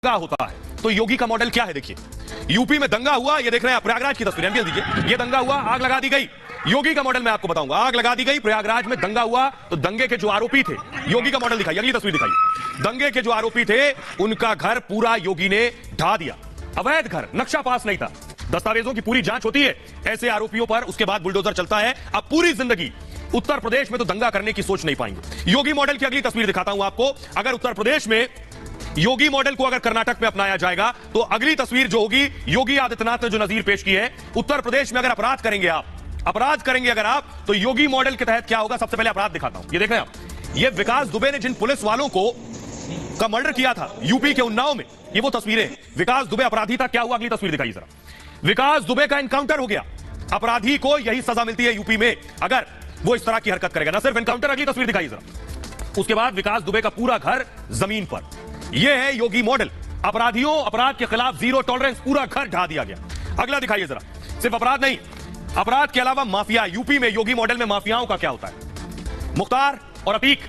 दंगा होता है तो योगी का मॉडल क्या है? देखिए, यूपी में दंगा हुआ, ये देख रहे हैं प्रयागराज की तस्वीर, एमपीएस दीजिए, ये दंगा हुआ, आग लगा दी गई। योगी का मॉडल मैं आपको बताऊंगा, आग लगा दी गई, प्रयागराज में दंगा हुआ, तो दंगे के जो आरोपी थे, योगी का मॉडल दिखाइए, अगली तस्वीर दिखाइए, दंगे के जो आरोपी थे उनका घर पूरा योगी ने ढा दिया। अवैध घर, नक्शा पास नहीं था, दस्तावेजों की पूरी जांच होती है ऐसे आरोपियों पर, उसके बाद बुलडोजर चलता है। अब पूरी जिंदगी उत्तर प्रदेश में तो दंगा करने की सोच नहीं पाएंगे। योगी मॉडल की अगली तस्वीर दिखाता हूं आपको। अगर उत्तर प्रदेश में योगी मॉडल को अगर कर्नाटक में अपनाया जाएगा तो अगली तस्वीर जो होगी, योगी आदित्यनाथ ने जो नजीर पेश की है, उत्तर प्रदेश में अगर अपराध करेंगे अगर आप तो योगी मॉडल के तहत क्या होगा। सबसे पहले अपराध दिखाता हूं, ये देख रहे हैं आप, ये विकास दुबे ने जिन पुलिस वालों को का मर्डर किया था यूपी के उन्नाव में, ये वो तस्वीरें। विकास दुबे अपराधी था, क्या हुआ अगली तस्वीर दिखाइए जरा। विकास दुबे का एनकाउंटर हो गया, अपराधी को यही सजा मिलती है यूपी में अगर वो इस तरह की हरकत करेगा, ना सिर्फ एनकाउंटर, अगली तस्वीर दिखाइए जरा। उसके बाद विकास दुबे का पूरा घर जमीन पर, यह है योगी मॉडल। अपराधियों, अपराध के खिलाफ जीरो टॉलरेंस, पूरा घर ढा दिया गया। अगला दिखाइए जरा। सिर्फ अपराध नहीं, अपराध के अलावा माफिया, यूपी में योगी मॉडल में माफियाओं का क्या होता है। मुख्तार और अतीक,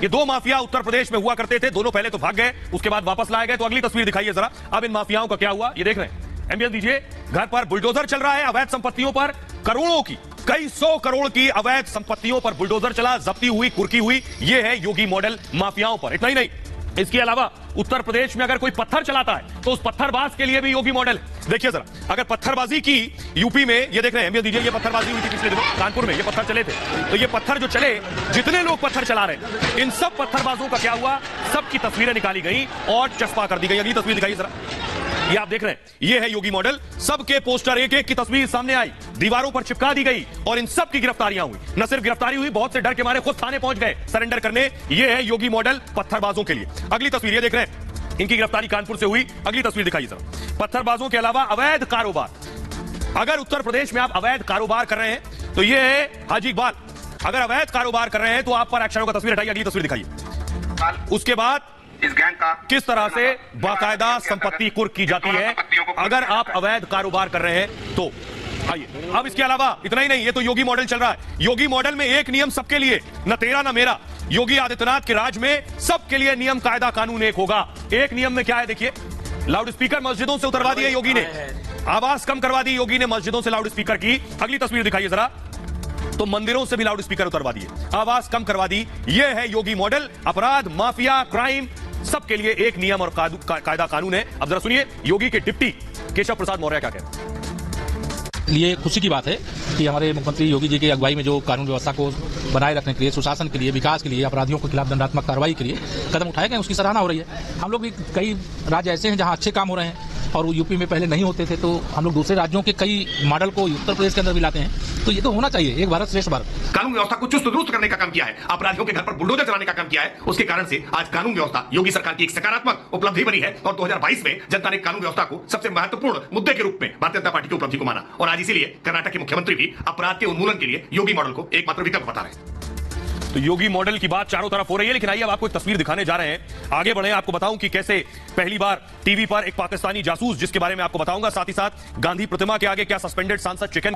ये दो माफिया उत्तर प्रदेश में हुआ करते थे, दोनों पहले तो भाग गए, उसके बाद वापस लाए गए। तो अगली तस्वीर दिखाइए जरा। अब इन माफियाओं का क्या हुआ, ये देख रहे हैं, एमबीएस दीजिए। घर पर बुलडोजर चल रहा है, अवैध संपत्तियों पर करोड़ों की, कई 100 करोड़ की अवैध संपत्तियों पर बुलडोजर चला, जब्ती हुई, कुर्की हुई। यह है योगी मॉडल माफियाओं पर। इतना ही नहीं, इसके अलावा उत्तर प्रदेश में अगर कोई पत्थर चलाता है तो उस पत्थरबाज के लिए भी योगी मॉडल है। देखिए जरा, अगर पत्थरबाजी की यूपी में, ये देख रहे हैं, दीजिए, ये पत्थरबाजी हुई थी पिछले दिनों कानपुर में, ये पत्थर चले थे, तो ये पत्थर जो चले, जितने लोग पत्थर चला रहे हैं, इन सब पत्थरबाजों का क्या हुआ, सबकी तस्वीरें निकाली गई और चस्पा कर दी गई। अगली तस्वीर दिखाइए जरा, ये आप देख रहे हैं, ये है योगी मॉडल। सबके पोस्टर, एक एक की तस्वीर सामने आई, दीवारों पर चिपका दी गई और इन सब की गिरफ्तारियां हुई। न सिर्फ गिरफ्तारी हुई, बहुत से डर के मारे खुद थाने पहुंच गए सरेंडर करने। ये है योगी मॉडल पत्थरबाजों के लिए। अगली तस्वीर ये देख रहे हैं, इनकी गिरफ्तारी कानपुर से हुई। अगली तस्वीर दिखाइए सर। पत्थरबाजों के अलावा अवैध कारोबार, अगर उत्तर प्रदेश में आप अवैध कारोबार कर रहे हैं तो ये है हाजी इकबाल। अगर अवैध कारोबार कर रहे हैं तो आप पर एक्शनों का तस्वीर हटाइए, अगली तस्वीर दिखाइए। उसके बाद इस गैंग का किस तरह से बाकायदा संपत्ति कुर्क की जाती है अगर आप अवैध कारोबार कर रहे हैं तो। आइए, अब इसके अलावा इतना ही नहीं, ये तो योगी मॉडल चल रहा है। योगी मॉडल में एक नियम सबके लिए, न तेरा न मेरा। योगी आदित्यनाथ के राज में सबके लिए नियम, कायदा, कानून एक होगा। एक नियम में क्या है देखिए, लाउड स्पीकर मस्जिदों से उतरवा दिए योगी ने, आवाज कम करवा दी योगी ने मस्जिदों से लाउड स्पीकर की। अगली तस्वीर दिखाइए जरा, तो मंदिरों से भी लाउड स्पीकर उतरवा दिए, आवाज कम करवा दी। यह है योगी मॉडल। अपराध, माफिया, क्राइम, सबके लिए एक नियम और कायदा कानून है। अब जरा सुनिए योगी के डिप्टी केशव प्रसाद मौर्य क्या कहते हैं। लिए खुशी की बात है कि हमारे मुख्यमंत्री योगी जी की अगुवाई में जो कानून व्यवस्था को बनाए रखने के लिए, सुशासन के लिए, विकास के लिए, अपराधियों के खिलाफ दंडात्मक कार्रवाई के लिए कदम उठाए गए, उसकी सराहना हो रही है। हम लोग भी कई राज्य ऐसे हैं जहां अच्छे काम हो रहे हैं और वो यूपी में पहले नहीं होते थे, तो हम लोग दूसरे राज्यों के कई मॉडल को उत्तर प्रदेश के अंदर भी लाते हैं। तो ये तो होना चाहिए, एक भारत श्रेष्ठ भारत। कानून व्यवस्था को चुस्त दुरुस्त करने का काम किया है, अपराधियों के घर पर बुलडोजर चलाने का काम किया है। उसके कारण से आज कानून व्यवस्था योगी सरकार की एक सकारात्मक उपलब्धि बनी है और 2022 में जनता ने कानून व्यवस्था को सबसे महत्वपूर्ण मुद्दे के रूप में भारतीय जनता पार्टी की उपलब्धि को माना और आज इसीलिए कर्नाटक के मुख्यमंत्री भी अपराध के उन्मूलन के लिए योगी मॉडल को एकमात्र विकल्प बता रहे हैं। तो योगी मॉडल की बात चारों तरफ हो रही है, लेकिन आइए अब आपको एक तस्वीर दिखाने जा रहे हैं। आगे बढ़े, आपको बताऊं कि कैसे पहली बार टीवी पर एक पाकिस्तानी जासूस, जिसके बारे में आपको बताऊंगा, साथ ही साथ गांधी प्रतिमा के आगे क्या सस्पेंडेड सांसद चिकन